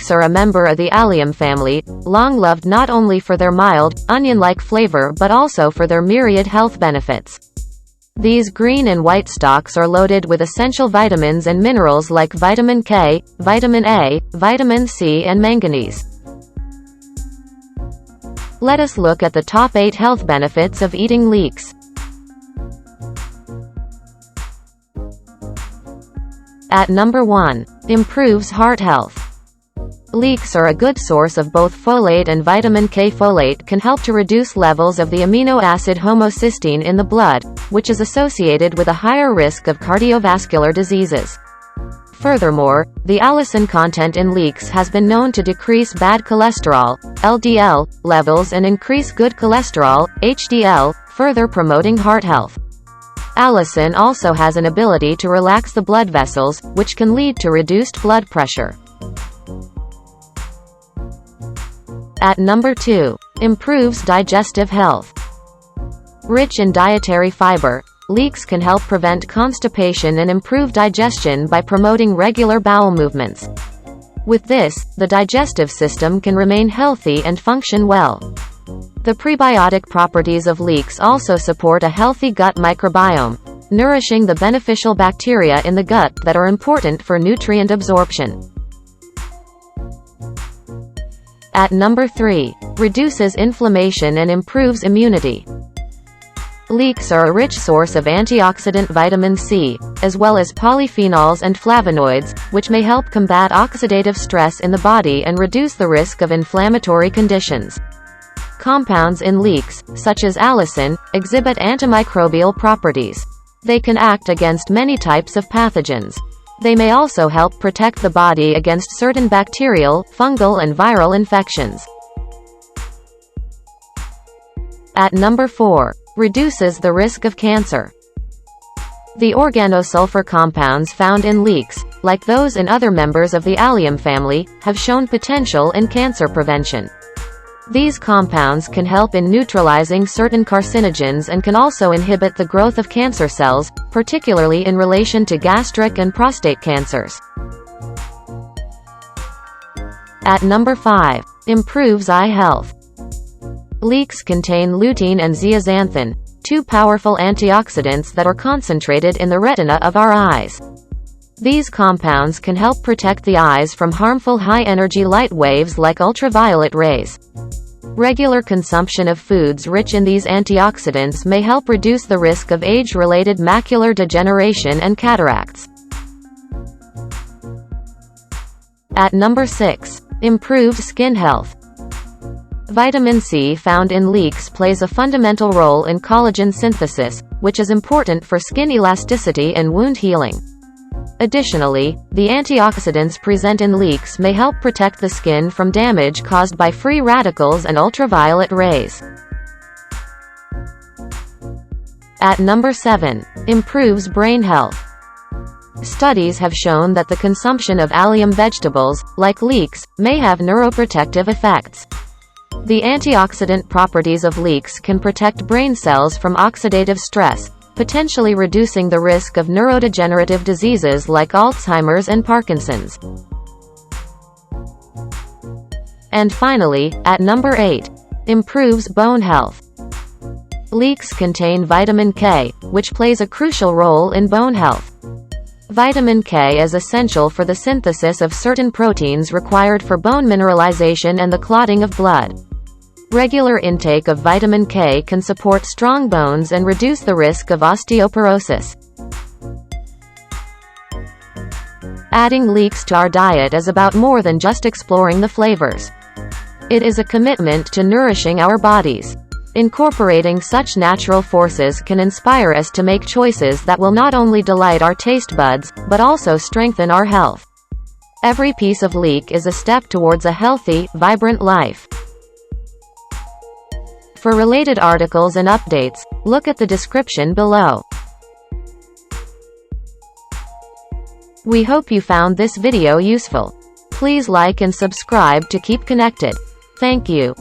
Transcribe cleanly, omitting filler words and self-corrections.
Leeks are a member of the allium family, long loved not only for their mild, onion-like flavor but also for their myriad health benefits. These green and white stalks are loaded with essential vitamins and minerals like vitamin K, vitamin A, vitamin C and manganese. Let us look at the top 8 health benefits of eating leeks. At number 1. Improves heart health. Leeks are a good source of both folate and vitamin K. Folate can help to reduce levels of the amino acid homocysteine in the blood, which is associated with a higher risk of cardiovascular diseases. Furthermore, the allicin content in leeks has been known to decrease bad cholesterol, LDL, levels and increase good cholesterol, HDL, further promoting heart health. Allicin also has an ability to relax the blood vessels, which can lead to reduced blood pressure. At number 2. Improves digestive health. Rich in dietary fiber, leeks can help prevent constipation and improve digestion by promoting regular bowel movements. With this, the digestive system can remain healthy and function well. The prebiotic properties of leeks also support a healthy gut microbiome, nourishing the beneficial bacteria in the gut that are important for nutrient absorption. At number 3. Reduces inflammation and improves immunity. Leeks are a rich source of antioxidant vitamin C, as well as polyphenols and flavonoids, which may help combat oxidative stress in the body and reduce the risk of inflammatory conditions. Compounds in leeks, such as allicin, exhibit antimicrobial properties. They can act against many types of pathogens. They may also help protect the body against certain bacterial, fungal and viral infections. At number 4. Reduces the risk of cancer. The organosulfur compounds found in leeks, like those in other members of the allium family, have shown potential in cancer prevention. These compounds can help in neutralizing certain carcinogens and can also inhibit the growth of cancer cells, particularly in relation to gastric and prostate cancers. At number 5. Improves eye health. Leeks contain lutein and zeaxanthin, two powerful antioxidants that are concentrated in the retina of our eyes. These compounds can help protect the eyes from harmful high-energy light waves like ultraviolet rays. Regular consumption of foods rich in these antioxidants may help reduce the risk of age-related macular degeneration and cataracts. At number 6. Improves skin health. Vitamin C found in leeks plays a fundamental role in collagen synthesis, which is important for skin elasticity and wound healing. Additionally, the antioxidants present in leeks may help protect the skin from damage caused by free radicals and ultraviolet rays. At number 7. Improves brain health. Studies have shown that the consumption of allium vegetables, like leeks, may have neuroprotective effects. The antioxidant properties of leeks can protect brain cells from oxidative stress, potentially reducing the risk of neurodegenerative diseases like Alzheimer's and Parkinson's. And finally, at number 8. Improves bone health. Leeks contain vitamin K, which plays a crucial role in bone health. Vitamin K is essential for the synthesis of certain proteins required for bone mineralization and the clotting of blood. Regular intake of vitamin K can support strong bones and reduce the risk of osteoporosis. Adding leeks to our diet is about more than just exploring the flavors. It is a commitment to nourishing our bodies. Incorporating such natural forces can inspire us to make choices that will not only delight our taste buds, but also strengthen our health. Every piece of leek is a step towards a healthy, vibrant life. For related articles and updates, look at the description below. We hope you found this video useful. Please like and subscribe to keep connected. Thank you.